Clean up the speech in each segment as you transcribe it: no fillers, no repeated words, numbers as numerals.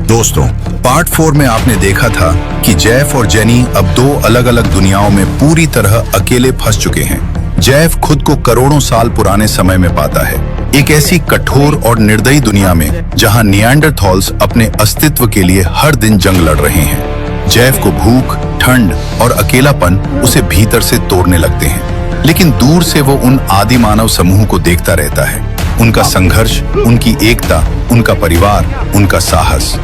दोस्तों, पार्ट 4 में आपने देखा था कि जेफ और जेनी अब दो अलग अलग दुनियाओं में पूरी तरह अकेले फंस चुके हैं। जेफ खुद को करोड़ों साल पुराने समय में पाता है, एक ऐसी कठोर और निर्दयी दुनिया में जहां निएंडरथॉल्स अपने अस्तित्व के लिए हर दिन जंग लड़ रहे हैं। जेफ को भूख, ठंड और अकेलापन उसे भीतर से तोड़ने लगते हैं, लेकिन दूर से वो उन आदि मानव समूह को देखता रहता है, उनका संघर्ष, उनकी एकता, उनका परिवार, उनका साहस।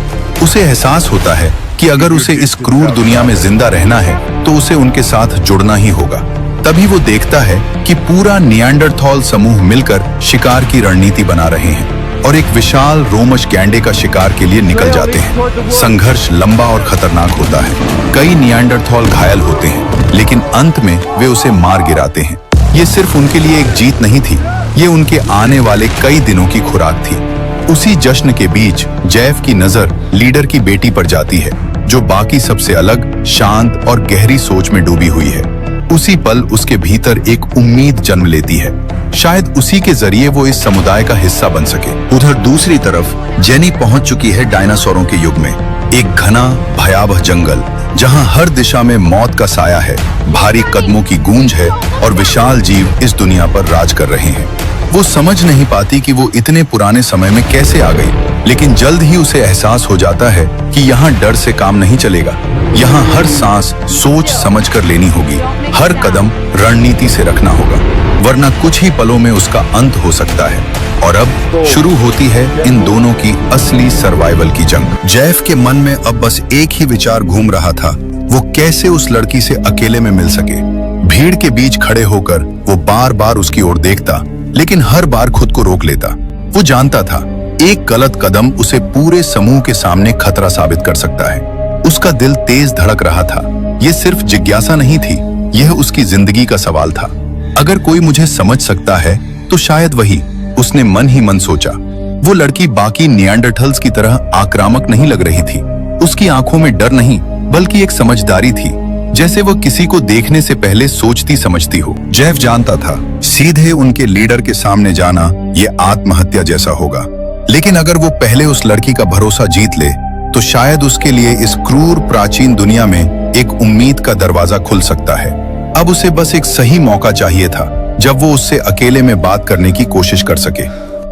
उसे एहसास होता है कि अगर उसे इस क्रूर दुनिया में जिंदा रहना है तो उसे उनके साथ जुड़ना ही होगा। तभी वो देखता है कि पूरा निएंडरथॉल समूह मिलकर शिकार की रणनीति बना रहे हैं और एक विशाल रोमश गैंडे का शिकार के लिए निकल जाते हैं। संघर्ष लंबा और खतरनाक होता है। कई निएंडरथॉल घायल होते हैं, लेकिन अंत में वे उसे मार गिराते हैं। ये सिर्फ उनके लिए एक जीत नहीं थी, ये उनके आने वाले कई दिनों की खुराक थी। उसी जश्न के बीच जेफ की नजर लीडर की बेटी पर जाती है, जो बाकी सबसे अलग, शांत और गहरी सोच में डूबी हुई है। उसी पल उसके भीतर एक उम्मीद जन्म लेती है, शायद उसी के जरिए वो इस समुदाय का हिस्सा बन सके। उधर दूसरी तरफ जेनी पहुंच चुकी है डायनासोरों के युग में, एक घना भयावह जंगल जहां हर दिशा में मौत का साया है, भारी कदमों की गूंज है और विशाल जीव इस दुनिया पर राज कर रहे हैं। वो समझ नहीं पाती कि वो इतने पुराने समय में कैसे आ गई, लेकिन जल्द ही उसे एहसास हो जाता है कि यहाँ डर से काम नहीं चलेगा। यहाँ हर सांस सोच समझ कर लेनी होगी, हर कदम रणनीति से रखना होगा, वरना कुछ ही पलों में उसका अंत हो सकता है। और अब शुरू होती है इन दोनों की असली सर्वाइवल की जंग। जेफ के मन में अब बस एक ही विचार घूम रहा था, वो कैसे उस लड़की से अकेले में मिल सके। भीड़ के बीच खड़े होकर वो बार बार उसकी ओर देखता, लेकिन हर बार खुद को रोक लेता। वो जानता था एक गलत कदम उसे पूरे समूह के सामने खतरा साबित कर सकता है। उसका दिल तेज धड़क रहा था। ये सिर्फ जिज्ञासा नहीं थी, यह उसकी जिंदगी का सवाल था। अगर कोई मुझे समझ सकता है तो शायद वही, उसने मन ही मन सोचा। वो लड़की बाकी निएंडरथॉल्स की तरह आक्रामक नहीं लग रही थी। उसकी आंखों में डर नहीं, बल्कि एक समझदारी थी, जैसे वो किसी को देखने से पहले सोचती समझती हो। जेफ जानता था सीधे उनके लीडर के सामने जाना ये आत्महत्या जैसा होगा, लेकिन अगर वो पहले उस लड़की का भरोसा जीत ले तो शायद उसके लिए इस क्रूर प्राचीन दुनिया में एक उम्मीद का दरवाजा खुल सकता है। अब उसे बस एक सही मौका चाहिए था जब वो उससे अकेले में बात करने की कोशिश कर सके।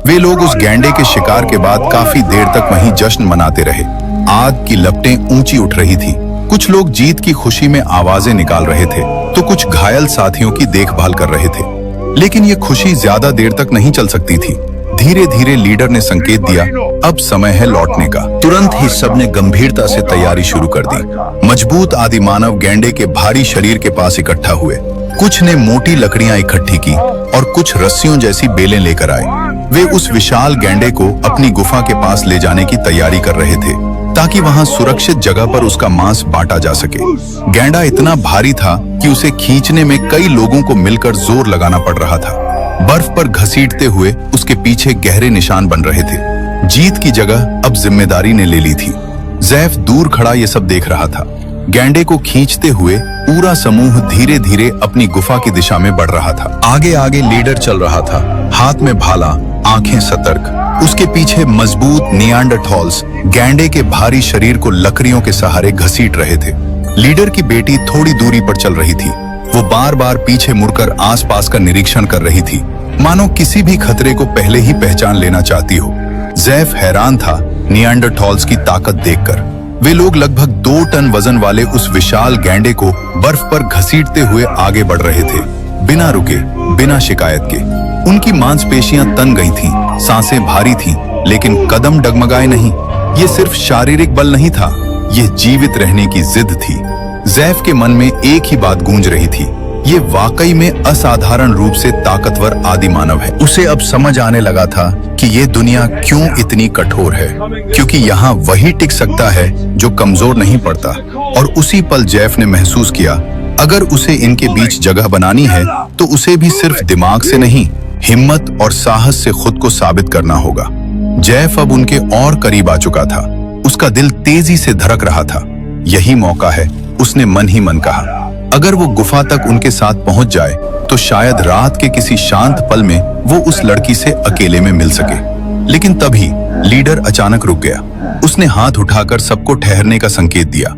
वे लोग उस गैंडे के शिकार के बाद काफी देर तक वहीं जश्न मनाते रहे। आग की लपटें ऊंची उठ रही थी। कुछ लोग जीत की खुशी में आवाजें निकाल रहे थे, तो कुछ घायल साथियों की देखभाल कर रहे थे। लेकिन ये खुशी ज्यादा देर तक नहीं चल सकती थी। धीरे धीरे लीडर ने संकेत दिया, अब समय है लौटने का। तुरंत ही सबने गंभीरता से तैयारी शुरू कर दी। मजबूत आदि मानव गैंडे के भारी शरीर के पास इकट्ठा हुए। कुछ ने मोटी लकड़ियां इकट्ठी की और कुछ रस्सियों जैसी बेलें लेकर आए। वे उस विशाल गैंडे को अपनी गुफा के पास ले जाने की तैयारी कर रहे थे, ताकि वहां सुरक्षित जगह पर उसका मांस बांटा जा सके। गैंडा इतना भारी था कि उसे खींचने में कई लोगों को मिलकर जोर लगाना पड़ रहा था। बर्फ पर घसीटते हुए उसके पीछे गहरे निशान बन रहे थे। जीत की जगह अब जिम्मेदारी ने ले ली थी। जेफ दूर खड़ा ये सब देख रहा था। गैंडे को खींचते हुए पूरा समूह धीरे धीरे अपनी गुफा की दिशा में बढ़ रहा था। आगे आगे लीडर चल रहा था, हाथ में भाला, आंखें सतर्क। उसके पीछे मजबूत निएंडरथॉल्स गैंडे के भारी शरीर को लकड़ियों के सहारे घसीट रहे थे। लीडर की बेटी थोड़ी दूरी पर चल रही थी। वो बार बार पीछे मुड़कर आसपास का निरीक्षण कर रही थी, मानो किसी भी खतरे को पहले ही पहचान लेना चाहती हो। जेफ हैरान था निएंडरथॉल्स की ताकत देखकर। वे लोग लगभग 2 टन वजन वाले उस विशाल गैंडे को बर्फ पर घसीटते हुए आगे बढ़ रहे थे, बिना रुके, बिना शिकायत के। उनकी मांसपेशियां तन गई थीं, सांसें भारी थीं, लेकिन कदम डगमगाए नहीं। ये सिर्फ शारीरिक बल नहीं था, ये जीवित रहने की जिद थी। जेफ के मन में एक ही बात गूंज रही थी, ये वाकई में असाधारण रूप से ताकतवर आदि मानव है। उसे अब समझ आने लगा था कि ये दुनिया क्यों इतनी कठोर है, क्योंकि यहाँ वही टिक सकता है जो कमजोर नहीं पड़ता। और उसी पल जेफ ने महसूस किया, अगर उसे इनके बीच जगह बनानी है तो उसे भी सिर्फ दिमाग से नहीं, हिम्मत और साहस से खुद को साबित करना होगा। जेफ अब उनके और करीब आ चुका था। उसका दिल तेजी से धड़क रहा था। यही मौका है, उसने मन ही मन कहा। अगर वो गुफा तक उनके साथ पहुंच जाए तो शायद रात के किसी शांत पल में वो उस लड़की से अकेले में मिल सके। लेकिन तभी लीडर अचानक रुक गया। उसने हाथ उठाकर सबको ठहरने का संकेत दिया।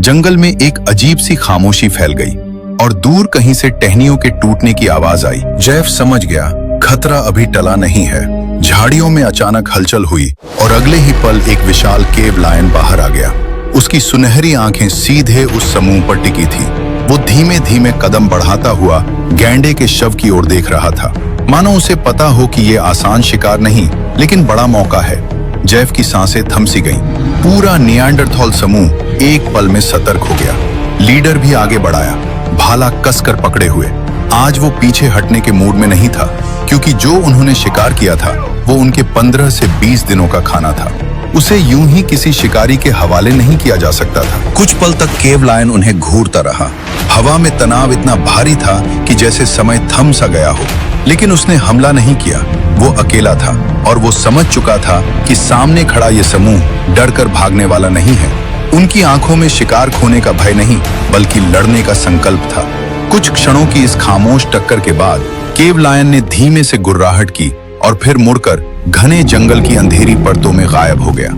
जंगल में एक अजीब सी खामोशी फैल गई और दूर कहीं से टहनियों के टूटने की आवाज आई। जेफ समझ गया खतरा अभी टला नहीं है। झाड़ियों में अचानक हलचल हुई और अगले ही पल एक विशाल केव लायन बाहर आ गया। उसकी सुनहरी आंखें सीधे उस समूह पर टिकी थी। वो धीमे धीमे कदम बढ़ाता हुआ गैंडे के शव की ओर देख रहा था, मानो उसे पता हो कि ये आसान शिकार नहीं लेकिन बड़ा मौका है। जेफ की सांसें थम सी गईं। पूरा नियांडरथॉल समूह एक पल में सतर्क हो गया। लीडर भी आगे बढ़ाया, भाला कसकर पकड़े हुए। आज वो पीछे हटने के मूड में नहीं था, क्योंकि जो उन्होंने शिकार किया था वो उनके 15 से 20 दिनों का खाना था। उसे यूं ही किसी शिकारी के हवाले नहीं किया जा सकता था। कुछ पल तक केव लायन उन्हें घूरता रहा। हवा में तनाव इतना भारी था कि जैसे समय थम सा गया हो, लेकिन उसने हमला नहीं किया। वो अकेला था और वो समझ चुका था कि सामने खड़ा ये समूह डरकर भागने वाला नहीं है। उनकी आंखों में शिकार खोने का भय नहीं, बल्कि लड़ने का संकल्प था। कुछ क्षणों की इस खामोश टक्कर के बाद केव लायन ने धीमे से गुर्राहट की और फिर मुड़कर घने जंगल की अंधेरी परतों में गायब हो गया।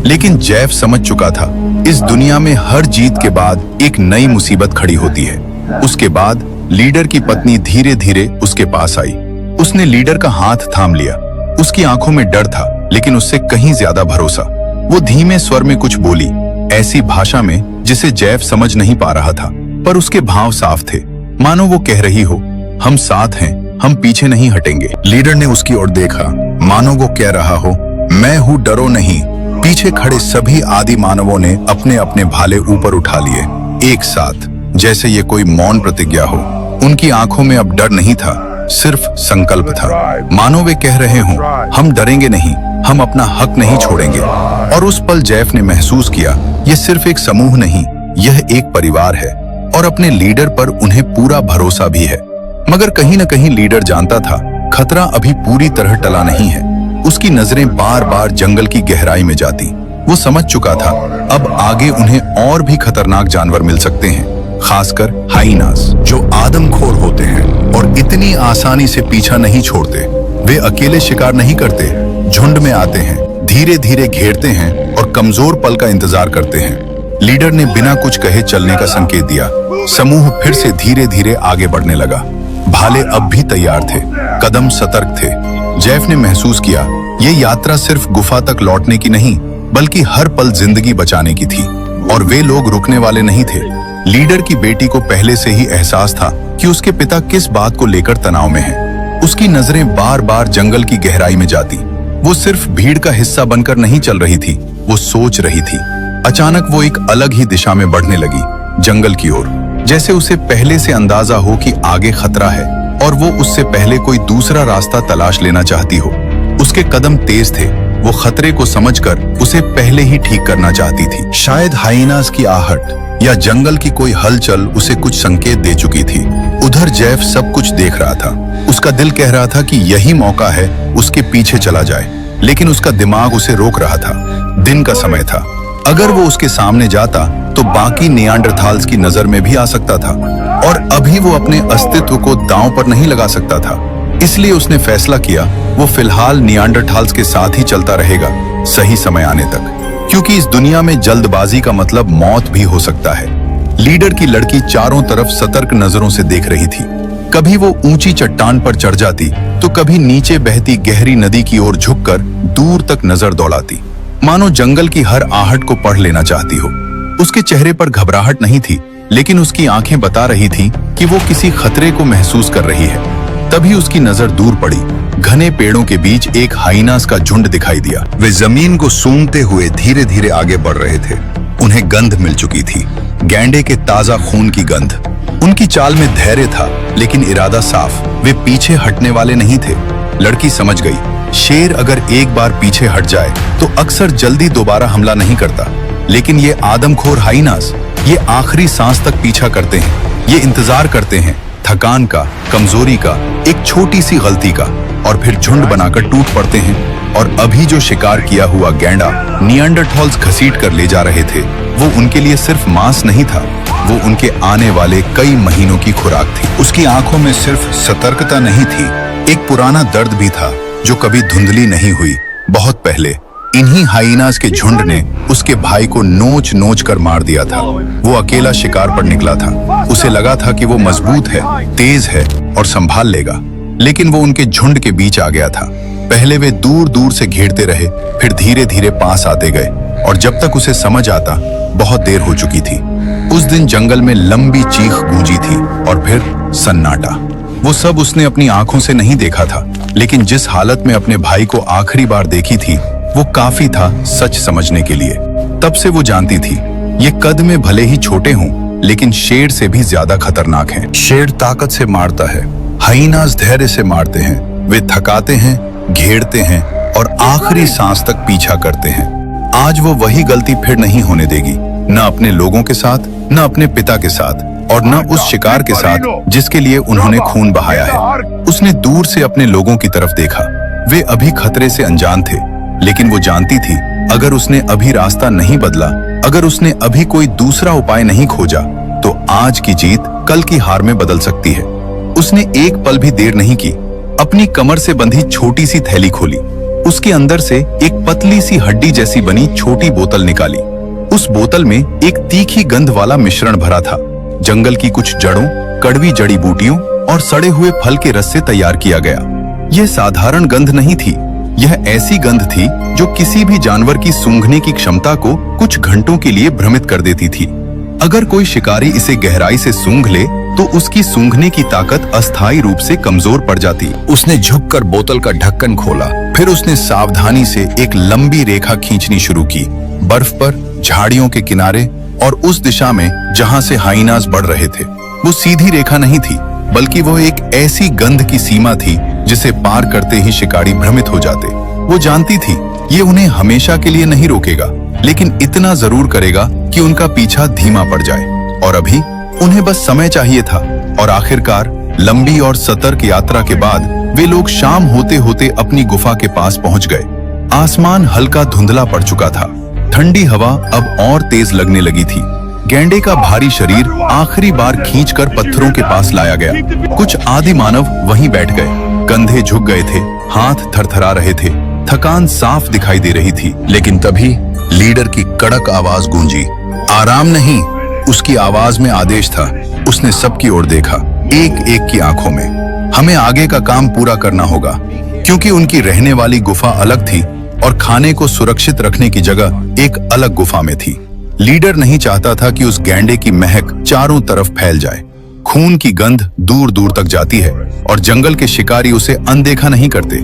लेकिन जेफ समझ चुका था, इस दुनिया में हर जीत के बाद एक नई मुसीबत खड़ी होती है। उसके बाद लीडर की पत्नी धीरे धीरे उसके पास आई। उसने लीडर का हाथ थाम लिया। उसकी आंखों में डर था, लेकिन उससे कहीं ज्यादा भरोसा। वो धीमे स्वर में कुछ बोली, ऐसी भाषा में जिसे जेफ समझ नहीं पा रहा था, पर उसके भाव साफ थे, मानो वो कह रही हो, हम साथ हैं, हम पीछे नहीं हटेंगे। लीडर ने उसकी ओर देखा, मानो वो कह रहा हो, मैं हूं, डरो नहीं। पीछे खड़े सभी आदि मानवों ने अपने अपने भाले ऊपर उठा लिए, एक साथ, जैसे ये कोई मौन प्रतिज्ञा हो। उनकी आंखों में अब डर नहीं था, सिर्फ संकल्प था। मानो वे कह रहे हों, हम डरेंगे नहीं, हम अपना हक नहीं छोड़ेंगे। और उस पल जेफ ने महसूस किया, ये सिर्फ एक समूह नहीं, यह एक परिवार है और अपने लीडर पर उन्हें पूरा भरोसा भी है। मगर कहीं न कहीं लीडर जानता था, खतरा अभी पूरी तरह टला नहीं है। उसकी नजरें बार बार जंगल की गहराई में जाती। वो समझ चुका था, अब आगे उन्हें और भी खतरनाक जानवर मिल सकते हैं, खासकर हाइनास, जो आदमखोर होते हैं और इतनी आसानी से पीछा नहीं छोड़ते। वे अकेले शिकार नहीं करते, झुंड में आते हैं, धीरे धीरे घेरते हैं और कमजोर पल का इंतजार करते हैं। लीडर ने बिना कुछ कहे चलने का संकेत दिया। समूह फिर से धीरे धीरे आगे बढ़ने लगा। भाले अब भी तैयार थे, कदम सतर्क थे। जेफ ने महसूस किया, ये यात्रा सिर्फ गुफा तक लौटने की नहीं, बल्कि हर पल जिंदगी बचाने की थी। और वे लोग रुकने वाले नहीं थे। लीडर की बेटी को पहले से ही एहसास था कि उसके पिता किस बात को लेकर तनाव में हैं। उसकी नजरें बार बार जंगल की गहराई में जाती। वो सिर्फ भीड़ का हिस्सा बनकर नहीं चल रही थी, वो सोच रही थी। अचानक वो एक अलग ही दिशा में बढ़ने लगी, जंगल की ओर, जैसे उसे पहले से अंदाजा हो कि आगे खतरा है और वो उससे पहले कोई दूसरा रास्ता तलाश लेना चाहती हो। उसके कदम तेज थे, वो खतरे को समझकर उसे पहले ही ठीक करना चाहती थी। शायद हाइनास की आहट या जंगल की कोई हलचल उसे कुछ संकेत दे चुकी थी। उधर जेफ सब कुछ देख रहा था। उसका दिल कह रहा था कि यही मौका है, उसके पीछे चला जाए, लेकिन उसका दिमाग उसे रोक रहा था। दिन का समय था, अगर वो उसके सामने जाता तो बाकी नियांडरथाल्स की नजर में भी आ सकता था और अभी वो अपने अस्तित्व को दांव पर नहीं लगा सकता था। इसलिए उसने फैसला किया, वो फिलहाल नियांडरथाल्स के साथ ही चलता रहेगा, सही समय आने तक, क्योंकि इस दुनिया में जल्दबाजी का मतलब मौत भी हो सकता है। लीडर की लड़की चारों तरफ सतर्क नजरों से देख रही थी। कभी वो ऊंची चट्टान पर चढ़ जाती तो कभी नीचे बहती गहरी नदी की ओर झुककर दूर तक नजर दौड़ाती, मानो जंगल की हर आहट को पढ़ लेना चाहती हो। उसके चेहरे पर घबराहट नहीं थी, लेकिन उसकी आंखें बता रही थी कि वो किसी खतरे को महसूस कर रही है। तभी उसकी नजर दूर पड़ी। घने पेड़ों के बीच एक हाइनास का झुंड दिखाई दिया। वे जमीन को सूंघते हुए धीरे धीरे आगे बढ़ रहे थे। उन्हें गंध मिल चुकी थी, गैंडे के ताजा खून की गंध। उनकी चाल में धैर्य था, लेकिन इरादा साफ। वे पीछे हटने वाले नहीं थे। लड़की समझ गई, शेर अगर एक बार पीछे हट जाए तो अक्सर जल्दी दोबारा हमला नहीं करता, लेकिन ये आदमखोर हाइनास, ये आखिरी सांस तक पीछा करते हैं। ये इंतजार करते हैं, थकान का, कमजोरी का, एक छोटी सी गलती का, और फिर झुंड बनाकर टूट पड़ते हैं। और अभी जो शिकार किया हुआ गैंडा नियांडरथॉल्स घसीट कर ले जा रहे थे, वो उनके लिए सिर्फ मांस नहीं था, वो उनके आने वाले कई महीनों की खुराक थी। उसकी आंखों में सिर्फ सतर्कता नहीं थी, एक पुराना दर्द भी था जो कभी धुंधली नहीं हुई। बहुत पहले इन्हीं हाइनास के झुंड ने उसके भाई को नोच नोच कर मार दिया था। वो अकेला शिकार पर निकला था। उसे लगा था कि वो मजबूत है, तेज है और संभाल लेगा, लेकिन वो उनके झुंड के बीच आ गया था। पहले वे दूर दूर से घेरते रहे, फिर धीरे धीरे पास आते गए और जब तक उसे समझ आता बहुत देर हो चुकी थी। उस दिन जंगल में लंबी चीख गूंजी थी और फिर सन्नाटा। वो सब उसने अपनी आंखों से नहीं देखा था, लेकिन जिस हालत में अपने भाई को आखिरी बार देखी थी वो काफी था सच समझने के लिए। तब से वो जानती थी ये कद में भले ही छोटे हों, लेकिन शेर से भी ज्यादा खतरनाक हैं। शेर ताकत से मारता है, हाइनास धैर्य से मारते हैं। वे थकाते हैं, घेरते हैं और आखिरी सांस तक पीछा करते हैं। आज वो वही गलती फिर नहीं होने देगी, न अपने लोगों के साथ, न अपने पिता के साथ और न उस शिकार के साथ जिसके लिए उन्होंने खून बहाया है। उसने दूर से अपने लोगों की तरफ देखा। वे अभी खतरे से अनजान थे, लेकिन वो जानती थी अगर उसने अभी रास्ता नहीं बदला, अगर उसने अभी कोई दूसरा उपाय नहीं खोजा, तो आज की जीत कल की हार में बदल सकती है। उसने एक पल भी देर नहीं की। अपनी कमर से बंधी छोटी सी थैली खोली, उसके अंदर से एक पतली सी हड्डी जैसी बनी छोटी बोतल निकाली। उस बोतल में एक तीखी गंध वाला मिश्रण भरा था। जंगल की कुछ जड़ों, कड़वी जड़ी बूटियों और सड़े हुए फल के रस से तैयार किया गया। यह साधारण गंध नहीं थी, यह ऐसी गंध थी जो किसी भी जानवर की सूंघने की क्षमता को कुछ घंटों के लिए भ्रमित कर देती थी। अगर कोई शिकारी इसे गहराई से सूंघ ले तो उसकी सूंघने की ताकत अस्थायी रूप से कमजोर पड़ जाती। उसने झुककर बोतल का ढक्कन खोला, फिर उसने सावधानी से एक लंबी रेखा खींचनी शुरू की, बर्फ पर, झाड़ियों के किनारे और उस दिशा में जहां से हाइनास बढ़ रहे थे। वो सीधी रेखा नहीं थी, बल्कि वो एक ऐसी गंध की सीमा थी जिसे पार करते ही शिकारी भ्रमित हो जाते। वो जानती थी ये उन्हें हमेशा के लिए नहीं रोकेगा, लेकिन इतना जरूर करेगा कि उनका पीछा धीमा पड़ जाए। और अभी उन्हें बस समय चाहिए था। और आखिरकार लंबी और सतर्क यात्रा के बाद वे लोग शाम होते होते अपनी गुफा के पास पहुंच गए। आसमान हल्का धुंधला पड़ चुका था। ठंडी हवा अब और तेज लगने लगी थी। गैंडे का भारी शरीर आखिरी बार खींचकर पत्थरों के पास लाया गया। कुछ आदि मानव वहीं बैठ गए, कंधे झुक गए थे, हाथ थरथरा रहे थे, थकान साफ दिखाई दे रही थी। लेकिन तभी लीडर की कड़क आवाज गूंजी। आराम नहीं, उसकी आवाज में आदेश था। उसने सबकी ओर देखा, एक एक की आंखों में। हमें आगे का काम पूरा करना होगा, क्योंकि उनकी रहने वाली गुफा अलग थी और खाने को सुरक्षित रखने की जगह एक अलग गुफा में थी। लीडर नहीं चाहता था कि उस गैंडे की महक चारों तरफ फैल जाए। खून की गंध दूर दूर तक जाती है और जंगल के शिकारी उसे अनदेखा नहीं करते।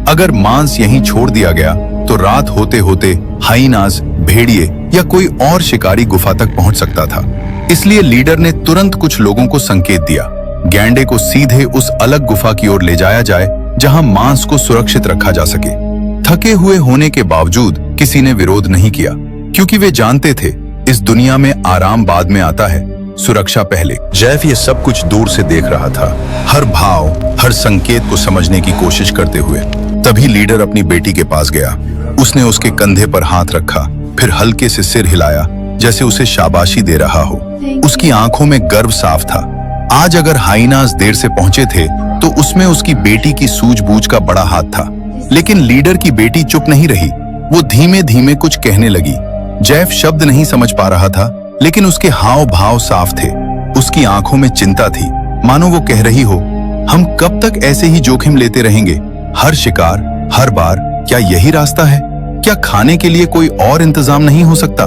अगर मांस यहीं छोड़ दिया गया तो रात होते होते हाइनास, भेड़िए या कोई और शिकारी गुफा तक पहुंच सकता था। इसलिए लीडर ने तुरंत कुछ लोगों को संकेत दिया, गैंडे को सीधे उस अलग गुफा की ओर ले जाया जाए जहां मांस को सुरक्षित रखा जा सके। थके हुए होने के बावजूद किसी ने विरोध नहीं किया, क्योंकि वे जानते थे इस दुनिया में आराम बाद में आता है, सुरक्षा पहले। जैफ ये सब कुछ दूर से देख रहा था, हर भाव, हर संकेत को समझने की कोशिश करते हुए। तभी लीडर अपनी बेटी के पास गया। उसने उसके कंधे पर हाथ रखा, फिर हल्के से सिर हिलाया जैसे उसे शाबाशी दे रहा हो। उसकी आंखों में गर्व साफ था। आज अगर हाइनास देर से पहुंचे थे तो उसमें उसकी बेटी की सूझबूझ का बड़ा हाथ था। लेकिन लीडर की बेटी चुप नहीं रही। वो धीमे धीमे कुछ कहने लगी। जैफ शब्द नहीं समझ पा रहा था, लेकिन उसके हाव भाव साफ थे। उसकी आंखों में चिंता थी, मानो वो कह रही हो, हम कब तक ऐसे ही जोखिम लेते रहेंगे? हर शिकार, हर बार, क्या यही रास्ता है? क्या खाने के लिए कोई और इंतजाम नहीं हो सकता?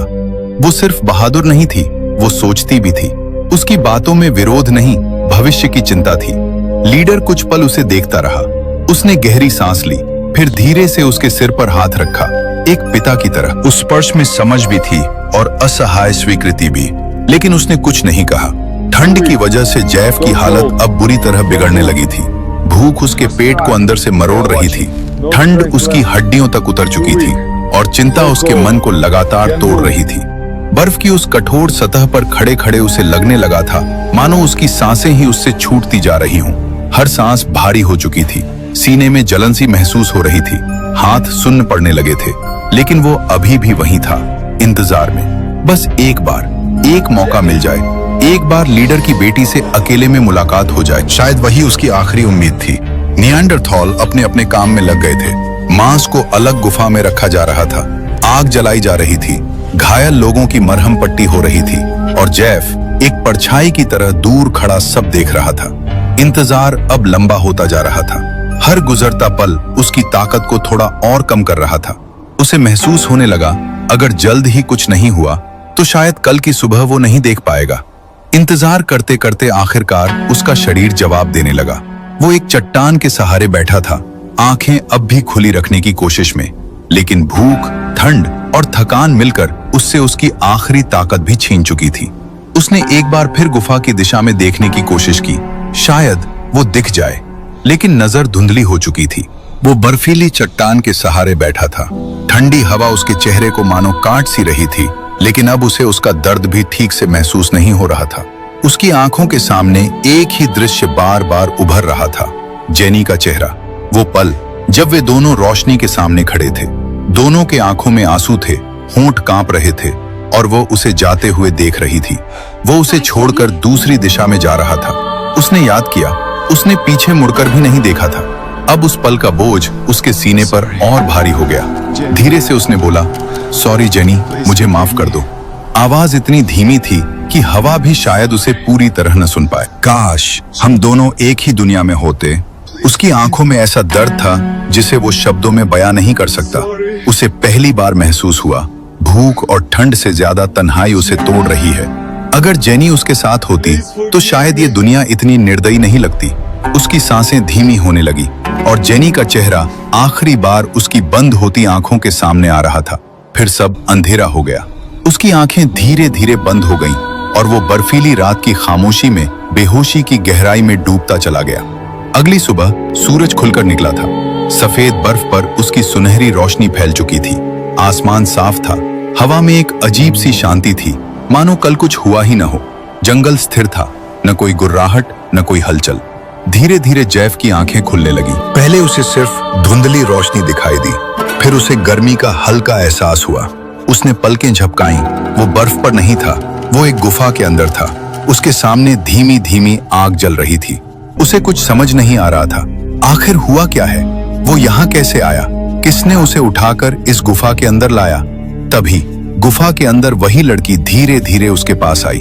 वो सिर्फ बहादुर नहीं थी, वो सोचती भी थी। उसकी बातों में विरोध नहीं, भविष्य की चिंता थी। लीडर कुछ पल उसे देखता रहा। उसने गहरी सांस ली, फिर धीरे से उसके सिर पर हाथ रखा, एक पिता की तरह। उस स्पर्श में समझ भी थी और असहाय स्वीकृति भी, लेकिन उसने कुछ नहीं कहा। ठंड की वजह से जैफ की हालत अब बुरी तरह बिगड़ने लगी थी। भूख उसके पेट को अंदर से मरोड़ रही थी। ठंड उसकी हड्डियों तक उतर चुकी थी और चिंता उसके मन को लगातार तोड़ रही थी। बर्फ की उस कठोर सतह पर खड़े खड़े उसे लगने लगा था मानो उसकी सांसें ही उससे छूटती जा रही हों। हर सांस भारी हो चुकी थी, सीने में जलन सी महसूस हो रही थी, हाथ सुन्न पड़ने लगे थे। लेकिन वो अभी भी वहीं था, इंतजार में। बस एक बार, एक मौका मिल जाए, एक बार लीडर की बेटी से अकेले में मुलाकात हो जाए। शायद वही उसकी आखिरी उम्मीद थी। निएंडरथॉल अपने अपने काम में लग गए थे। मांस को अलग गुफा में रखा जा रहा था, आग जलाई जा रही थी, घायल लोगों की मरहम पट्टी हो रही थी और जेफ एक परछाई की तरह दूर खड़ा सब देख रहा था। इंतजार अब लंबा होता जा रहा था। हर गुजरता पल उसकी ताकत को थोड़ा और कम कर रहा था। उसे महसूस होने लगा अगर जल्द ही कुछ नहीं हुआ तो शायद कल की सुबह वो नहीं देख पाएगा। इंतजार करते करते आखिरकार उसका शरीर जवाब देने लगा। वो एक चट्टान के सहारे बैठा था, आंखें अब भी खुली रखने की कोशिश में, लेकिन भूख, ठंड और थकान मिलकर उससे उसकी आखिरी ताकत भी छीन चुकी थी। उसने एक बार फिर गुफा की दिशा में देखने की कोशिश की, शायद वो दिख जाए, लेकिन नजर धुंधली हो चुकी थी। वो बर्फीली चट्टान के सहारे बैठा था। ठंडी हवा उसके चेहरे को मानो काट सी रही थी, लेकिन अब उसे उसका दर्द भी ठीक से महसूस नहीं हो रहा था। उसकी आंखों के सामने एक ही दृश्य बार बार उभर रहा था, जेनी का चेहरा। वो पल जब वे दोनों रोशनी के सामने खड़े थे, दोनों के आंखों में आंसू थे, होंठ कांप रहे थे और वो उसे जाते हुए देख रही थी। वो उसे छोड़कर दूसरी दिशा में जा रहा था। उसने याद किया, उसने पीछे मुड़कर भी नहीं देखा था। अब उस पल का बोझ उसके सीने पर और भारी हो गया। धीरे से उसने बोला, सॉरी जेनी, मुझे माफ कर दो। आवाज इतनी धीमी थी कि हवा भी शायद उसे पूरी तरह न सुन पाए। काश हम दोनों एक ही दुनिया में होते। उसकी आंखों में ऐसा दर्द था जिसे वो शब्दों में बयां नहीं कर सकता। उसे पहली बार महसूस हुआ, भूख और ठंड से ज्यादा तन्हाई उसे तोड़ रही है। अगर जेनी उसके साथ होती तो शायद ये दुनिया इतनी निर्दयी नहीं लगती। उसकी सांसें धीमी होने लगी और जेनी का चेहरा आखिरी बार उसकी बंद होती आंखों के सामने आ रहा था। फिर सब अंधेरा हो गया। उसकी आंखें धीरे धीरे बंद हो गईं और वो बर्फीली रात की खामोशी में बेहोशी की गहराई में डूबता चला गया। अगली सुबह सूरज खुलकर निकला था। सफेद बर्फ पर उसकी सुनहरी रोशनी फैल चुकी थी। आसमान साफ था। हवा में एक अजीब सी शांति थी, मानो कल कुछ हुआ ही न हो। जंगल स्थिर था, न कोई गुर्राहट, न कोई हलचल। धीरे धीरे जेफ की आंखें खुलने लगी। पहले उसे सिर्फ धुंधली रोशनी दिखाई दी, फिर उसे गर्मी का हल्का एहसास हुआ। उसने पलकें झपकाईं। वो बर्फ पर नहीं था, वो एक गुफा के अंदर था। उसके सामने धीमी धीमी आग जल रही थी। उसे कुछ समझ नहीं आ रहा था, आखिर हुआ क्या है? वो यहाँ कैसे आया? किसने उसे उठाकर इस गुफा के अंदर लाया? तभी गुफा के अंदर वही लड़की धीरे धीरे उसके पास आई।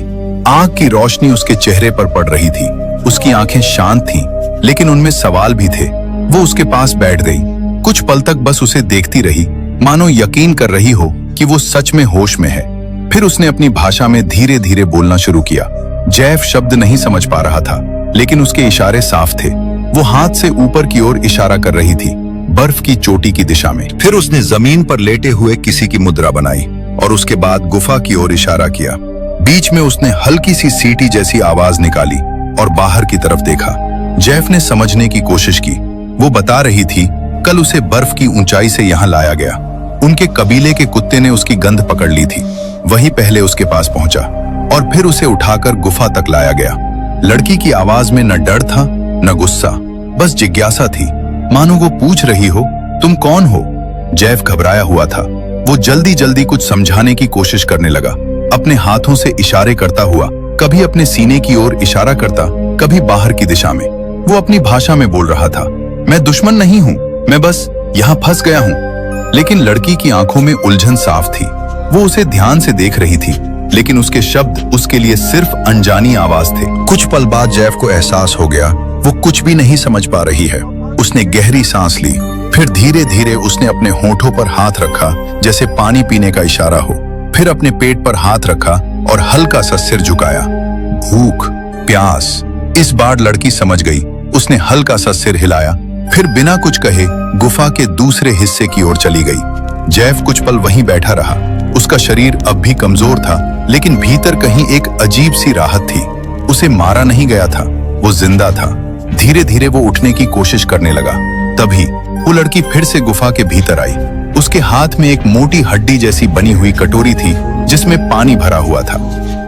आग की रोशनी उसके चेहरे पर पड़ रही थी। उसकी आंखें शांत थीं, लेकिन उनमें सवाल भी थे। वो उसके पास बैठ गई। कुछ पल तक बस उसे देखती रही, मानो यकीन कर रही हो कि वो सच में होश में है। फिर उसने अपनी भाषा में धीरे धीरे बोलना शुरू किया। जेफ शब्द नहीं समझ पा रहा था, लेकिन उसके इशारे साफ थे। वो हाथ से ऊपर की ओर इशारा कर रही थी, बर्फ की चोटी की दिशा में। फिर उसने जमीन पर लेटे हुए किसी की मुद्रा बनाई और उसके बाद गुफा की ओर इशारा किया। बीच में उसने हल्की सी सीटी जैसी आवाज निकाली और बाहर की तरफ देखा। जेफ ने समझने की कोशिश की। वो बता रही थी, कल उसे बर्फ की ऊंचाई से यहाँ लाया गया। उनके कबीले के कुत्ते ने उसकी गंध पकड़ ली थी। वही पहले उसके पास पहुंचा और फिर उसे उठाकर गुफा तक लाया गया। लड़की की आवाज में न डर था न गुस्सा, बस जिज्ञासा थी, मानो वो पूछ रही हो, तुम कौन हो? जेफ घबराया हुआ था। वो जल्दी जल्दी कुछ समझाने की कोशिश करने लगा, अपने हाथों से इशारे करता हुआ, कभी अपने सीने की ओर इशारा करता, कभी बाहर की दिशा में। वो अपनी भाषा में बोल रहा था, मैं दुश्मन नहीं हूँ, मैं बस यहाँ फंस गया हूँ। लेकिन लड़की की आंखों में उलझन साफ थी। वो उसे ध्यान से देख रही थी, लेकिन उसके शब्द उसके लिए सिर्फ अनजानी आवाज थे। कुछ पल बाद जेफ को एहसास हो गया, वो कुछ भी नहीं समझ पा रही है। उसने गहरी सांस ली, फिर धीरे धीरे उसने अपने होठों पर हाथ रखा, जैसे पानी पीने का इशारा हो। फिर अपने पेट पर हाथ रखा और हल्का सा सिर झुकाया। भूख, प्यास। इस बार लड़की समझ गई। उसने हल्का सा सिर हिलाया, फिर बिना कुछ कहे गुफा के दूसरे हिस्से की ओर चली गई। जेफ कुछ पल वहीं बैठा रहा। उसका शरीर अब भी कमजोर था, लेकिन भीतर कहीं एक अजीब सी राहत थी। उसे मारा नहीं गया था, वो जिंदा था। धीरे धीरे वो उठने की कोशिश करने लगा। तभी वो लड़की फिर से गुफा के भीतर आई। उसके हाथ में एक मोटी हड्डी जैसी बनी हुई कटोरी थी, जिसमें पानी भरा हुआ था।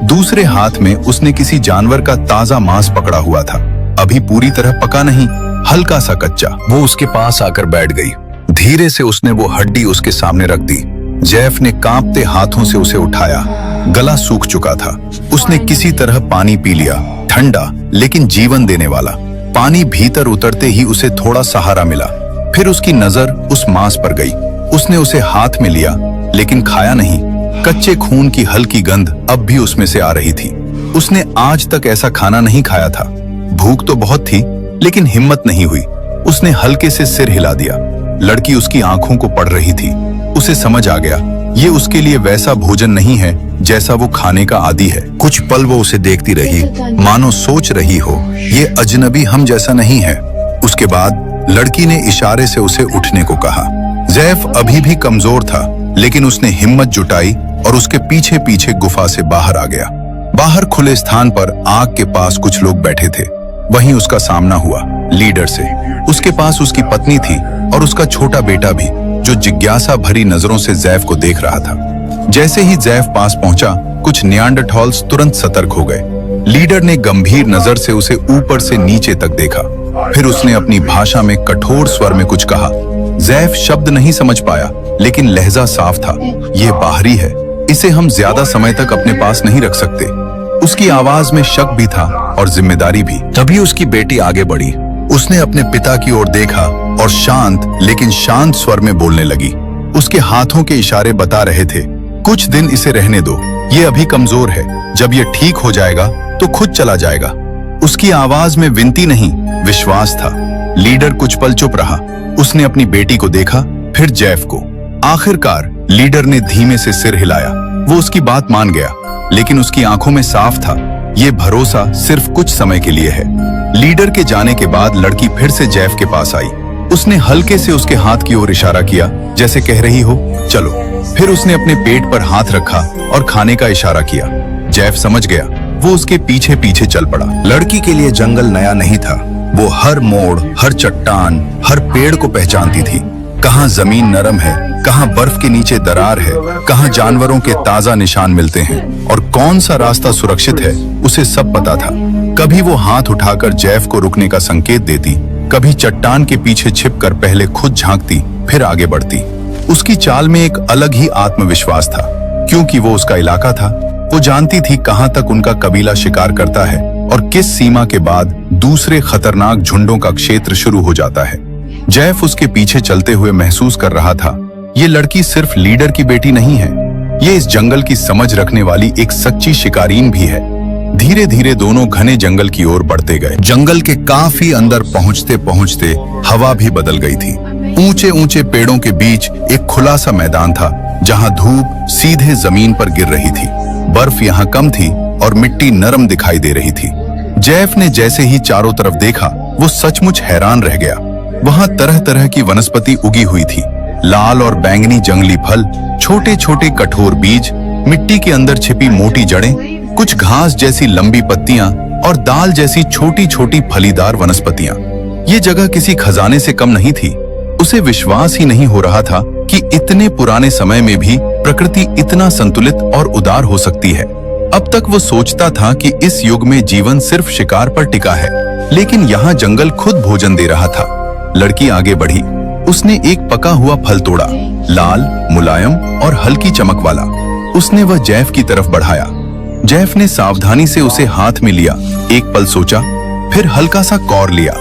दूसरे हाथ में उसने किसी जानवर का ताजा मांस पकड़ा हुआ था, अभी पूरी तरह पका नहीं, हल्का सा कच्चा। वो उसके पास आकर बैठ गई। धीरे से उसने वो हड्डी उसके सामने रख दी। जेफ ने कांपते हाथों से उसे उठाया। गला सूख चुका था। उसने किसी तरह पानी पी लिया, ठंडा लेकिन जीवन देने वाला। पानी भीतर उतरते ही उसे थोड़ा सहारा मिला। फिर उसकी नजर उस मांस पर गई। उसने उसे हाथ में लिया, लेकिन खाया नहीं। कच्चे खून की हल्की गंध अब भी उसमें से आ रही थी। उसने आज तक ऐसा खाना नहीं खाया था। भूख तो बहुत थी, लेकिन हिम्मत नहीं हुई। उसने हल्के से सिर हिला दिया। लड़की उसकी आंखों को पढ़ रही थी। उसे समझ आ गया, ये उसके लिए वैसा भोजन नहीं है जैसा वो खाने का आदी है। कुछ पल वो उसे देखती रही, मानो सोच रही हो, ये अजनबी हम जैसा नहीं है। उसके बाद लड़की ने इशारे से उसे उठने को कहा। जैफ अभी भी कमजोर था, लेकिन उसने हिम्मत जुटाई और उसके पीछे पीछे गुफा से बाहर आ गया। बाहर खुले स्थान पर आग के पास कुछ लोग बैठे थे। वहीं उसका सामना हुआ लीडर से। उसके पास उसकी पत्नी थी और उसका छोटा बेटा भी, जो जिज्ञासा भरी नजरों से जैफ को देख रहा था। जैसे ही जैफ पास पहुंचा, कुछ नियांडरथॉल्स तुरंत सतर्क हो गए। लीडर ने गंभीर नजर से उसे ऊपर से नीचे तक देखा। फिर उसने अपनी भाषा में कठोर स्वर में कुछ कहा। जैफ शब्द नहीं समझ पाया, लेकिन लहजा साफ था, यह बाहरी है, इसे हम ज्यादा समय तक अपने पास नहीं रख सकते। उसकी आवाज में शक भी था और जिम्मेदारी भी। तभी उसकी बेटी आगे बढ़ी। उसने अपने पिता की ओर देखा और शांत लेकिन शांत स्वर में बोलने लगी। उसके हाथों के इशारे बता रहे थे, कुछ दिन इसे रहने दो, ये अभी कमजोर है, जब ये ठीक हो जाएगा तो खुद चला जाएगा। उसकी आवाज में विनती नहीं, विश्वास था। लीडर कुछ पल चुप रहा। उसने अपनी बेटी को देखा, फिर जैफ को। आखिरकार लीडर ने धीमे से सिर हिलाया। वो उसकी बात मान गया, लेकिन उसकी आंखों में साफ था, ये भरोसा सिर्फ कुछ समय के लिए है। लीडर के जाने के बाद लड़की फिर से जैफ के पास आई। उसने हल्के से उसके हाथ की ओर इशारा किया, जैसे कह रही हो, चलो। फिर उसने अपने पेट पर हाथ रखा और खाने का इशारा किया। जैफ समझ गया। वो उसके पीछे पीछे चल पड़ा। लड़की के लिए जंगल नया नहीं था। वो हर मोड़, हर चट्टान, हर पेड़ को पहचानती थी। कहाँ जमीन नरम है, कहाँ बर्फ के नीचे दरार है, कहाँ जानवरों के ताजा निशान मिलते हैं और कौन सा रास्ता सुरक्षित है, उसे सब पता था। कभी वो हाथ उठाकर जैफ को रुकने का संकेत देती, कभी चट्टान के पीछे छिपकर पहले खुद झांकती, फिर आगे बढ़ती। उसकी चाल में एक अलग ही आत्मविश्वास था, क्योंकि वो उसका इलाका था। वो जानती थी कहाँ तक उनका कबीला शिकार करता है और किस सीमा के बाद दूसरे खतरनाक झुंडों का क्षेत्र शुरू हो जाता है। जैफ उसके पीछे चलते हुए महसूस कर रहा था, ये लड़की सिर्फ लीडर की बेटी नहीं है, ये इस जंगल की समझ रखने वाली एक सच्ची शिकारीन भी है। धीरे धीरे दोनों घने जंगल की ओर बढ़ते गए। जंगल के काफी अंदर पहुंचते पहुंचते हवा भी बदल गई थी। ऊंचे ऊंचे पेड़ों के बीच एक खुला सा मैदान था, जहां धूप सीधे जमीन पर गिर रही थी। बर्फ यहाँ कम थी और मिट्टी नरम दिखाई दे रही थी। जैफ ने जैसे ही चारों तरफ देखा, वो सचमुच हैरान रह गया। वहां तरह तरह की वनस्पति उगी हुई थी, लाल और बैंगनी जंगली फल, छोटे छोटे कठोर बीज, मिट्टी के अंदर छिपी मोटी जड़ें, कुछ घास जैसी लंबी पत्तियां और दाल जैसी छोटी छोटी फलीदार वनस्पतियां। ये जगह किसी खजाने से कम नहीं थी। उसे विश्वास ही नहीं हो रहा था कि इतने पुराने समय में भी प्रकृति इतना संतुलित और उदार हो सकती है। अब तक वो सोचता था कि इस युग में जीवन सिर्फ शिकार पर टिका है, लेकिन यहाँ जंगल खुद भोजन दे रहा था। लड़की आगे बढ़ी। उसने एक पका हुआ फल तोड़ा, लाल, मुलायम और हल्की चमक वाला। उसने वह जैफ की तरफ बढ़ाया। जैफ ने सावधानी से उसे हाथ में लिया। एक पल सोचा, फिर हल्का सा कौर लिया।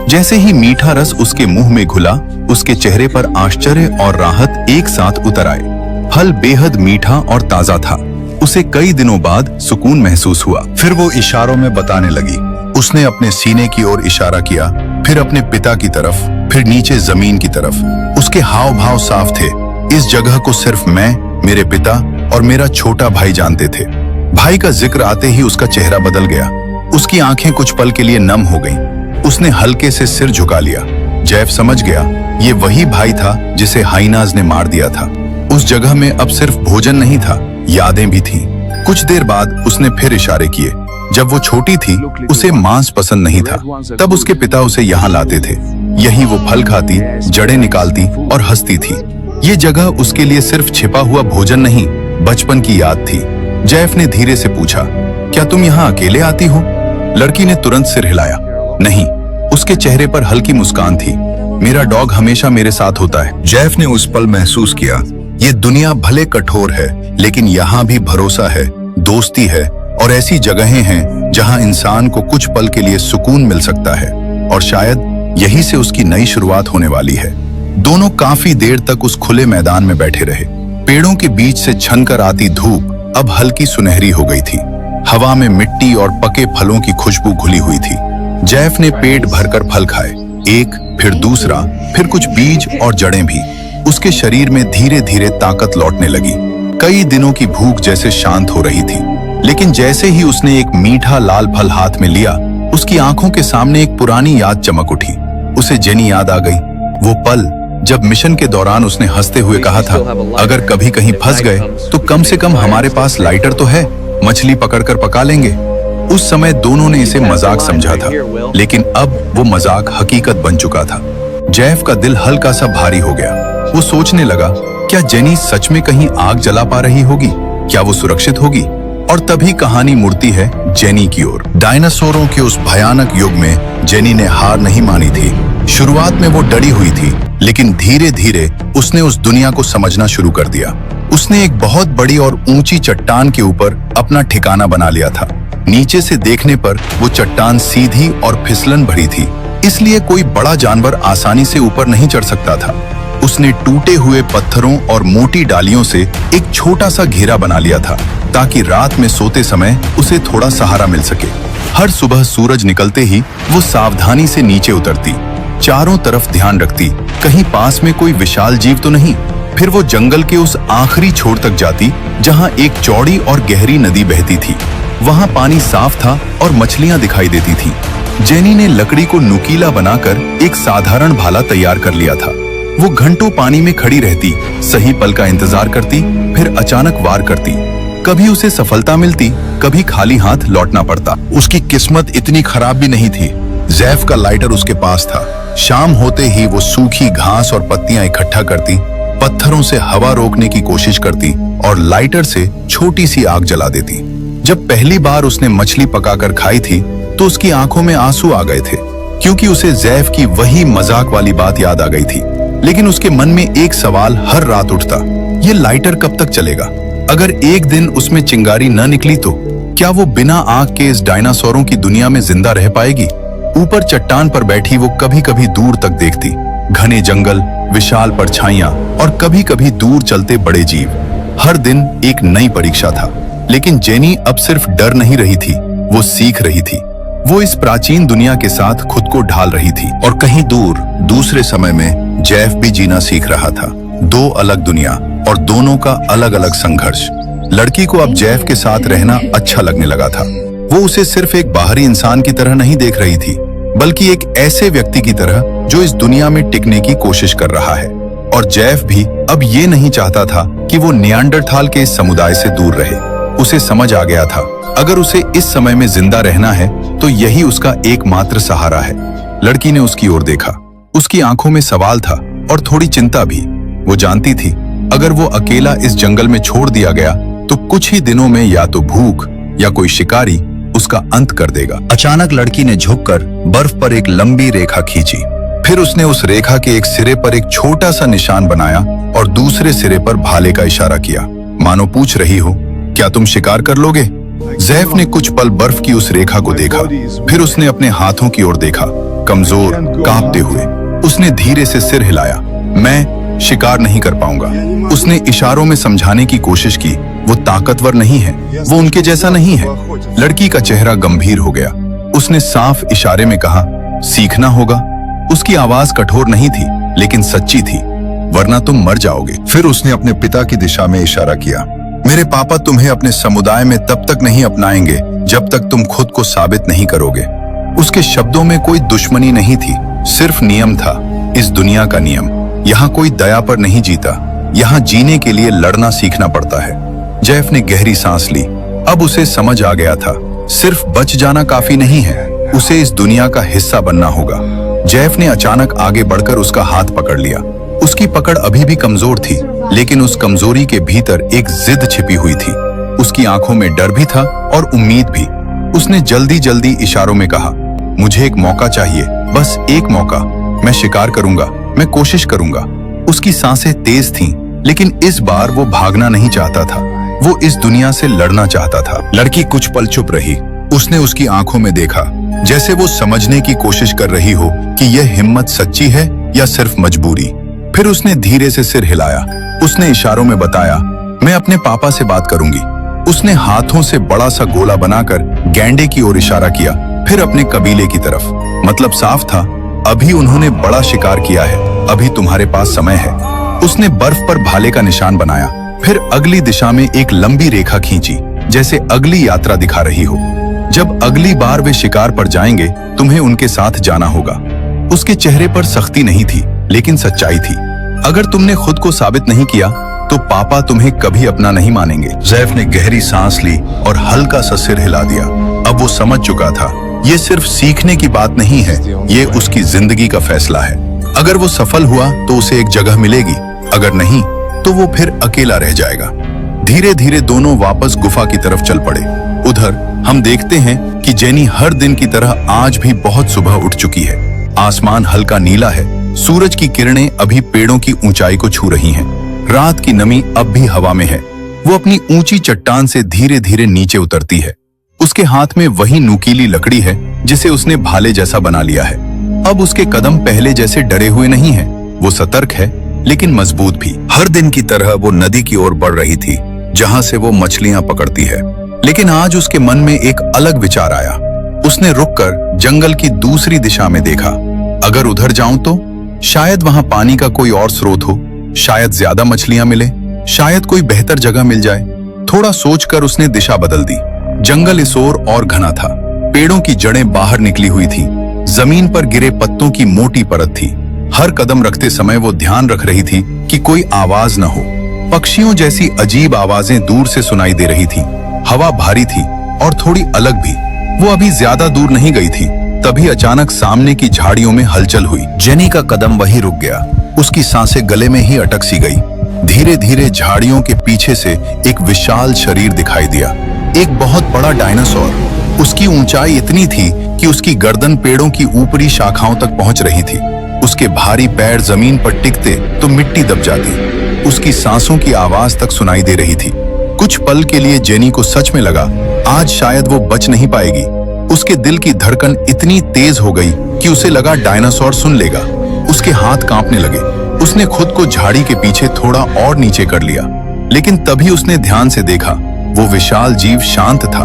जैसे ही मीठा रस उसके मुंह में घुला, उसके चेहरे पर आश्चर्य और राहत एक साथ उतर आए। फल बेहद मीठा और ताजा था। उसे कई दिनों बाद सुकून महसूस हुआ। फिर वो इशारों में बताने लगी। उसने अपने सीने की ओर इशारा किया, फिर अपने पिता की तरफ, फिर नीचे जमीन की तरफ। उसके हाव भाव साफ थे। इस जगह को सिर्फ मैं, मेरे पिता और मेरा छोटा भाई जानते थे। भाई का जिक्र आते ही उसका चेहरा बदल गया। उसकी आंखें कुछ पल के लिए नम हो गईं। उसने हल्के से सिर झुका लिया। जैफ समझ गया, ये वही भाई था जिसे हाइनाज ने मार दिया था। उस जगह में अब सिर्फ भोजन नहीं था, यादें भी थीं। कुछ देर बाद उसने फिर इशारे किए। जब वो छोटी थी, उसे मांस पसंद नहीं था। तब उसके पिता उसे यहाँ लाते थे। यहीं वो फल खाती, जड़ें निकालती और हंसती थी। ये जगह उसके लिए सिर्फ छिपा हुआ भोजन नहीं, बचपन की याद थी। जैफ ने धीरे से पूछा, क्या तुम यहाँ अकेले आती हो? लड़की ने तुरंत सिर हिलाया। नहीं। उसके चेहरे पर हल्की मुस्कान थी। मेरा डॉग हमेशा मेरे साथ होता है। जैफ ने उस पल महसूस किया, ये दुनिया भले कठोर है, लेकिन यहाँ भी भरोसा है, दोस्ती है और ऐसी जगहें हैं जहाँ इंसान को कुछ पल के लिए सुकून मिल सकता है। और शायद यहीं से उसकी नई शुरुआत होने वाली है। दोनों काफी देर तक उस खुले मैदान में बैठे रहे। पेड़ों के बीच से छनकर आती धूप अब हल्की सुनहरी हो गई थी। हवा में मिट्टी और पके फलों की खुशबू घुली हुई थी। जैफ ने पेट भरकर फल खाए, एक फिर दूसरा, फिर कुछ बीज और जड़ें भी। उसके शरीर में धीरे धीरे ताकत लौटने लगी। कई दिनों की भूख जैसे शांत हो रही थी। लेकिन जैसे ही उसने एक मीठा लाल फल हाथ में लिया, उसकी आंखों के सामने एक पुरानी याद चमक उठी। उसे जेनी याद आ गई। वो पल जब मिशन के दौरान उसने हंसते हुए कहा था, अगर कभी कहीं फंस गए तो कम से कम हमारे पास लाइटर तो है, मछली पकड़कर पका लेंगे। उस समय दोनों ने इसे मजाक समझा था, लेकिन अब वो मजाक हकीकत बन चुका था। जैफ का दिल हल्का सा भारी हो गया। वो सोचने लगा, क्या जेनी सच में कहीं आग जला पा रही होगी? क्या वो सुरक्षित होगी? और तभी कहानी मुड़ती है जेनी की ओर। डायनासोरों के उस भयानक युग में जेनी ने हार नहीं मानी थी। शुरुआत में वो डरी हुई थी, लेकिन धीरे धीरे उसने उस दुनिया को समझना शुरू कर दिया। उसने एक बहुत बड़ी और ऊंची चट्टान के ऊपर अपना ठिकाना बना लिया था। नीचे से देखने पर वो चट्टान सीधी और फिसलन भरी थी, इसलिए कोई बड़ा जानवर आसानी से ऊपर नहीं चढ़ सकता था। उसने टूटे हुए पत्थरों और मोटी डालियों से एक छोटा सा घेरा बना लिया था, ताकि रात में सोते समय उसे थोड़ा सहारा मिल सके। हर सुबह सूरज निकलते ही वो सावधानी से नीचे उतरती, चारों तरफ ध्यान रखती, कहीं पास में कोई विशाल जीव तो नहीं। फिर वो जंगल के उस आखिरी छोर तक जाती, जहां एक चौड़ी और गहरी नदी बहती थी। वहां पानी साफ था और मछलियां दिखाई देती थीं। जेनी ने लकड़ी को नुकीला बनाकर एक साधारण भाला तैयार कर लिया था। वो घंटों पानी में खड़ी रहती, सही पल का इंतजार करती, फिर अचानक वार करती। कभी उसे सफलता मिलती, कभी खाली हाथ लौटना पड़ता। उसकी किस्मत इतनी खराब भी नहीं थी। जैफ का लाइटर उसके पास था। शाम होते ही वो सूखी घास और पत्तियां इकट्ठा करती, पत्थरों से हवा रोकने की कोशिश करती और लाइटर से छोटी सी आग जला देती। जब पहली बार उसने मछली पकाकर खाई थी तो उसकी आंखों में आंसू आ गए थे, क्योंकि उसे जैफ की वही मजाक वाली बात याद आ गई थी। लेकिन उसके मन में एक सवाल हर रात उठता, ये लाइटर कब तक चलेगा? अगर एक दिन उसमें चिंगारी न निकली तो क्या वो बिना आग के इस डायनासोरों की दुनिया में जिंदा रह पाएगी? ऊपर चट्टान पर बैठी वो कभी कभी दूर तक देखती, घने जंगल, विशाल परछाइयां और कभी कभी दूर चलते बड़े जीव। हर दिन एक नई परीक्षा था। लेकिन जेनी अब सिर्फ डर नहीं रही थी, वो सीख रही थी। वो इस प्राचीन दुनिया के साथ खुद को ढाल रही थी। और कहीं दूर दूसरे समय में जैफ भी जीना सीख रहा था। दो अलग दुनिया और दोनों का अलग अलग संघर्ष। लड़की को अब जैफ के साथ रहना अच्छा लगने लगा था। वो उसे सिर्फ एक बाहरी इंसान की तरह नहीं देख रही थी, बल्कि एक ऐसे व्यक्ति की तरह जो इस दुनिया में टिकने की कोशिश कर रहा है। और जैफ भी अब ये नहीं चाहता था कि वो नियांडरथाल के इस समुदाय से दूर रहे। उसे समझ आ गया था, अगर उसे इस समय में जिंदा रहना है तो यही उसका एकमात्र सहारा है। लड़की ने उसकी ओर देखा। उसकी आंखों में सवाल था और थोड़ी चिंता भी। वो जानती थी, अगर वो अकेला इस जंगल में छोड़ दिया गया तो कुछ ही दिनों में या तो भूख या कोई शिकारी उसका अंत कर देगा। अचानक लड़की ने झुककर बर्फ पर एक लंबी रेखा खींची। फिर उसने उस रेखा के एक सिरे पर एक छोटा सा निशान बनाया और दूसरे सिरे पर भाले का इशारा किया, मानो पूछ रही हो, क्या तुम शिकार कर लोगे? जैफ ने कुछ पल बर्फ की उस रेखा को देखा, फिर उसने अपने हाथों की ओर देखा, कमजोर, कांपते हुए। उसने धीरे से सिर हिलाया, मैं शिकार नहीं कर पाऊंगा। उसने इशारों में समझाने की कोशिश की, वो ताकतवर नहीं है, वो उनके जैसा नहीं है। लड़की का चेहरा गंभीर हो गया। उसने साफ इशारे में कहा, सीखना होगा। उसकी आवाज कठोर नहीं थी, लेकिन सच्ची थी, वरना तुम मर जाओगे। फिर उसने अपने पिता की दिशा में इशारा किया, मेरे पापा तुम्हें अपने समुदाय में तब तक नहीं अपनाएंगे जब तक तुम खुद को साबित नहीं करोगे। उसके शब्दों में कोई दुश्मनी नहीं थी, सिर्फ नियम था, इस दुनिया का नियम। यहाँ कोई दया पर नहीं जीता, यहाँ जीने के लिए लड़ना सीखना पड़ता है। जैफ ने गहरी सांस ली। अब उसे समझ आ गया था, सिर्फ बच जाना काफी नहीं है, उसे इस दुनिया का हिस्सा बनना होगा। जैफ ने अचानक आगे बढ़कर उसका हाथ पकड़ लिया। उसकी पकड़ अभी भी कमजोर थी, लेकिन उस कमजोरी के भीतर एक जिद छिपी हुई थी। उसकी आंखों में डर भी था और उम्मीद भी। उसने जल्दी जल्दी इशारों में कहा, मुझे एक मौका चाहिए, बस एक मौका। मैं शिकार करूंगा, मैं कोशिश करूंगा। उसकी सांसें तेज थीं, लेकिन इस बार वो भागना नहीं चाहता था, वो इस दुनिया से लड़ना चाहता था। लड़की कुछ पल चुप रही। उसने उसकी आंखों में देखा, जैसे वो समझने की कोशिश कर रही हो कि यह हिम्मत सच्ची है या सिर्फ मजबूरी। फिर उसने धीरे से सिर हिलाया। उसने इशारों में बताया, मैं अपने पापा से बात करूंगी। उसने हाथों से बड़ा सा गोला बनाकर गैंडे की ओर इशारा किया, फिर अपने कबीले की तरफ। मतलब साफ था, अभी उन्होंने बड़ा शिकार किया है, अभी तुम्हारे पास समय है। उसने बर्फ पर भाले का निशान बनाया, फिर अगली दिशा में एक लंबी रेखा खींची, जैसे अगली यात्रा दिखा रही हो। जब अगली बार वे शिकार पर जाएंगे, तुम्हें उनके साथ जाना होगा। उसके चेहरे पर सख्ती नहीं थी, लेकिन सच्चाई थी। अगर तुमने खुद को साबित नहीं किया, तो पापा तुम्हें कभी अपना नहीं मानेंगे। ज़ैफ ने गहरी सांस ली और हल्का सा सिर हिला दिया। अब वो समझ चुका था, ये सिर्फ सीखने की बात नहीं है, ये उसकी जिंदगी का फैसला है। अगर वो सफल हुआ तो उसे एक जगह मिलेगी, अगर नहीं तो वो फिर अकेला रह जाएगा। धीरे धीरे दोनों वापस गुफा की तरफ चल पड़े। उधर हम देखते हैं कि जेनी हर दिन की तरह आज भी बहुत सुबह उठ चुकी है। आसमान हल्का नीला है, सूरज की किरणें अभी पेड़ों की ऊंचाई को छू रही हैं। रात की नमी अब भी हवा में है। वो अपनी ऊंची चट्टान से धीरे धीरे नीचे उतरती है। उसके हाथ में वही नुकीली लकड़ी है जिसे उसने भाले जैसा बना लिया है। अब उसके कदम पहले जैसे डरे हुए नहीं हैं। वो सतर्क है, लेकिन मजबूत भी। हर दिन की तरह वो नदी की ओर बढ़ रही थी, जहां से वो मछलियां पकड़ती है। लेकिन आज उसके मन में एक अलग विचार आया। उसने रुककर जंगल की दूसरी दिशा में देखा। अगर उधर जाऊं तो शायद वहां पानी का कोई और स्रोत हो, शायद ज्यादा मछलियां मिले, शायद कोई बेहतर जगह मिल जाए। थोड़ा सोचकर उसने दिशा बदल दी। जंगल इस ओर और घना था। पेड़ों की जड़ें बाहर निकली हुई थी। जमीन पर गिरे पत्तों की मोटी परत थी। हर कदम रखते समय वो ध्यान रख रही थी कि कोई आवाज न हो। पक्षियों जैसी अजीब आवाजें दूर से सुनाई दे रही थी। हवा भारी थी और थोड़ी अलग भी। वो अभी ज्यादा दूर नहीं गई थी, तभी अचानक सामने की झाड़ियों में हलचल हुई। जेनी का कदम वहीं रुक गया। उसकी सांसें गले में ही अटक सी गई। धीरे धीरे झाड़ियों के पीछे से एक विशाल शरीर दिखाई दिया। एक बहुत बड़ा डायनासोर। उसकी ऊंचाई इतनी थी कि उसकी गर्दन पेड़ों की ऊपरी शाखाओं तक पहुंच रही थी। उसके भारी पैर जमीन पर टिकते तो मिट्टी दब जाती। उसकी सांसों की आवाज तक सुनाई दे रही थी। कुछ पल के लिए जेनी को सच में लगा, आज शायद वो बच नहीं पाएगी। उसके दिल की धड़कन इतनी तेज हो गई कि उसे लगा डायनासोर सुन लेगा। उसके हाथ कांपने लगे। उसने खुद को झाड़ी के पीछे थोड़ा और नीचे कर लिया, लेकिन तभी उसने ध्यान से देखा, वो विशाल जीव शांत था।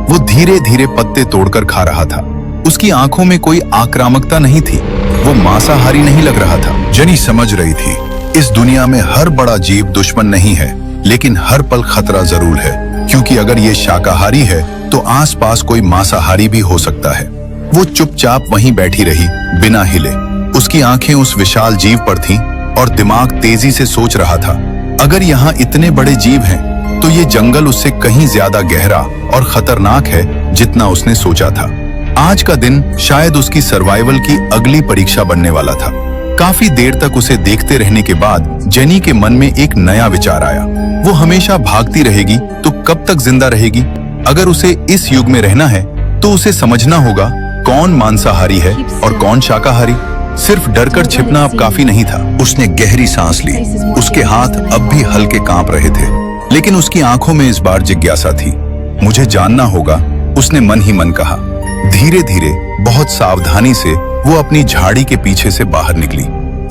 वो धीरे धीरे पत्ते तोड़कर खा रहा था। उसकी आंखों में कोई आक्रामकता नहीं थी। वो मांसाहारी नहीं लग रहा था। जेनी समझ रही थी, इस दुनिया में हर बड़ा जीव दुश्मन नहीं है, लेकिन हर पल खतरा जरूर है। क्योंकि अगर ये शाकाहारी है तो आसपास कोई मांसाहारी भी हो सकता है। वो चुपचाप वहीं बैठी रही, बिना हिले। उसकी आंखें उस विशाल जीव पर थीं और दिमाग तेजी से सोच रहा था, अगर यहाँ इतने बड़े जीव हैं, तो ये जंगल उससे कहीं ज्यादा गहरा और खतरनाक है जितना उसने सोचा था। आज का दिन शायद उसकी सर्वाइवल की अगली परीक्षा बनने वाला था। काफी देर तक उसे देखते रहने के बाद जेनी के मन में एक नया विचार आया। वो हमेशा भागती रहेगी तो कब तक जिंदा रहेगी? अगर उसे इस युग में रहना है तो उसे समझना होगा कौन मांसाहारी है और कौन शाकाहारी। सिर्फ डरकर छिपना अब काफी नहीं था। उसने गहरी सांस ली। उसके हाथ अब भी हल्के कांप रहे थे, लेकिन उसकी आंखों में इस बार जिज्ञासा थी। मुझे जानना होगा, उसने मन ही मन कहा। धीरे धीरे, बहुत सावधानी से वो अपनी झाड़ी के पीछे से बाहर निकली।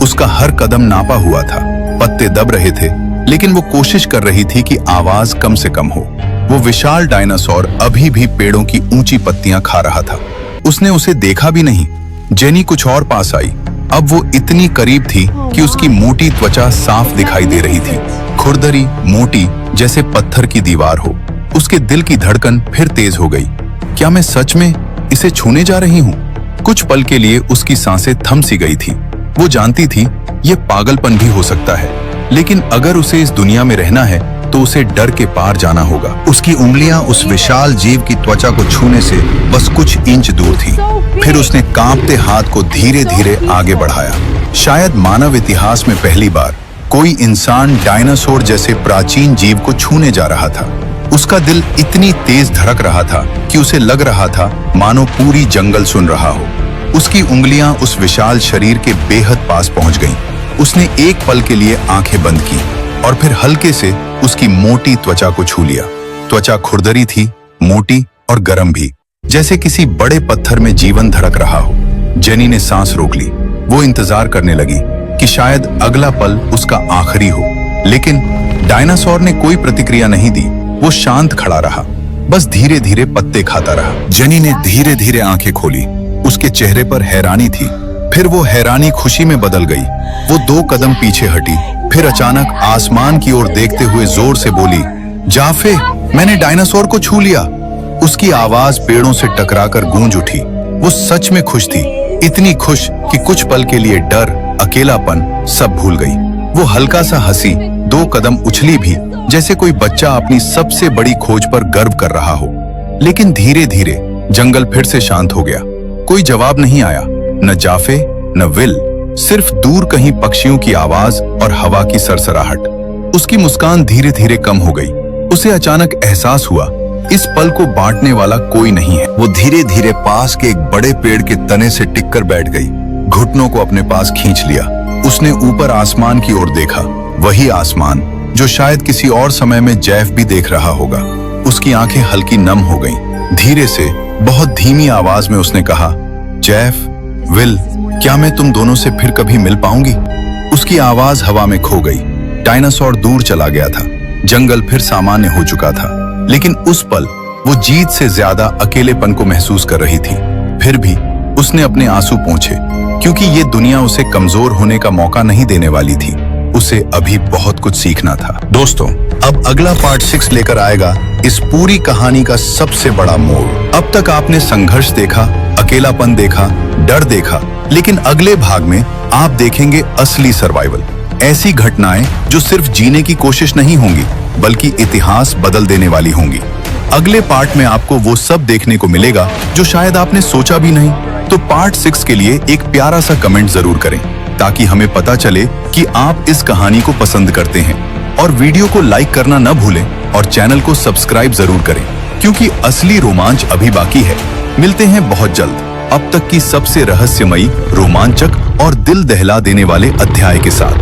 उसका हर कदम नापा हुआ था। पत्ते दब रहे थे, लेकिन वो कोशिश कर रही थी कि आवाज कम से कम हो। वो विशाल डायनासोर अभी भी पेड़ों की ऊंची पत्तियां खा रहा था। उसने उसे देखा भी नहीं। जेनी कुछ और पास आई। अब वो इतनी करीब थी कि उसकी मोटी त्वचा साफ दिखाई दे रही थी, खुरदरी, मोटी, जैसे पत्थर की दीवार हो। उसके दिल की धड़कन फिर तेज हो गई। क्या मैं सच में इसे छूने जा रही हूँ? कुछ पल के लिए उसकी सांसें थम सी गई थी। वो जानती थी ये पागलपन भी हो सकता है, लेकिन अगर उसे इस दुनिया में रहना है तो उसे डर के पार जाना होगा। उसकी उंगलियां उस विशाल जीव की त्वचा को छूने से बस कुछ इंच दूर थी। फिर उसने कांपते हाथ को धीरे धीरे आगे बढ़ाया। शायद मानव इतिहास में पहली बार कोई इंसान डायनासोर जैसे प्राचीन जीव को छूने जा रहा था। उसका दिल इतनी तेज धड़क रहा था कि उसे लग रहा था मानो पूरी जंगल सुन रहा हो। उसकी उंगलियां उस विशाल शरीर के बेहद पास पहुंच गईं। उसने एक पल के लिए आंखें बंद की और फिर हल्के से उसकी मोटी त्वचा को छू लिया। त्वचा खुरदरी थी, मोटी और गर्म भी, जैसे किसी बड़े पत्थर में जीवन धड़क रहा हो। जेनी ने सांस रोक ली। वो इंतजार करने लगी कि शायद अगला पल उसका आखिरी हो, लेकिन डायनासोर ने कोई प्रतिक्रिया नहीं दी। वो शांत खड़ा रहा, बस धीरे धीरे पत्ते खाता रहा। जेनी ने धीरे धीरे आंखें खोली। उसके चेहरे पर हैरानी थी, फिर वो हैरानी खुशी में बदल गई। वो 2 कदम पीछे हटी, फिर अचानक आसमान की ओर देखते हुए जोर से बोली, जाफे, मैंने डायनासोर को छू लिया। उसकी आवाज पेड़ों से टकराकर गूंज उठी। वो सच में खुश थी, इतनी खुश कि कुछ पल के लिए डर, अकेलापन सब भूल गई। वो हल्का सा हंसी, 2 कदम उछली भी, जैसे कोई बच्चा अपनी सबसे बड़ी खोज पर गर्व कर रहा हो। लेकिन धीरे धीरे जंगल फिर से शांत हो गया। कोई जवाब नहीं आया, न जाफे न विल, सिर्फ दूर कहीं पक्षियों की आवाज और हवा की सरसराहट। उसकी मुस्कान धीरे धीरे कम हो गई। उसे अचानक एहसास हुआ, इस पल को बांटने वाला कोई नहीं है। वो धीरे धीरे पास के एक बड़े पेड़ के तने से टिककर बैठ गई, घुटनों को अपने पास खींच लिया। उसने ऊपर आसमान की ओर देखा, वही आसमान जो शायद किसी और समय में जैफ भी देख रहा होगा। उसकी आंखें हल्की नम हो गईं। धीरे से, बहुत धीमी आवाज में उसने कहा, जैफ, विल, क्या मैं तुम दोनों से फिर कभी मिल पाऊंगी? उसकी आवाज हवा में खो गई। डायनासोर दूर चला गया था, जंगल फिर सामान्य हो चुका था, लेकिन उस पल वो जीत से ज्यादा अकेलेपन को महसूस कर रही थी। फिर भी उसने अपने आंसू पोंछे, क्योंकि ये दुनिया उसे कमजोर होने का मौका नहीं देने वाली थी। उसे अभी बहुत कुछ सीखना था। दोस्तों, अब अगला पार्ट 6 लेकर आएगा इस पूरी कहानी का सबसे बड़ा मोड़। अब तक आपने संघर्ष देखा, अकेलापन देखा, डर देखा, लेकिन अगले भाग में आप देखेंगे असली सर्वाइवल। ऐसी घटनाएं जो सिर्फ जीने की कोशिश नहीं होंगी, बल्कि इतिहास बदल देने वाली होंगी। अगले पार्ट में आपको वो सब देखने को मिलेगा जो शायद आपने सोचा भी नहीं। तो पार्ट 6 के लिए एक प्यारा सा कमेंट जरूर करें, ताकि हमें पता चले कि आप इस कहानी को पसंद करते हैं। और वीडियो को लाइक करना न भूलें और चैनल को सब्सक्राइब जरूर करें, क्योंकि असली रोमांच अभी बाकी है। मिलते हैं बहुत जल्द अब तक की सबसे रहस्यमयी, रोमांचक और दिल दहला देने वाले अध्याय के साथ।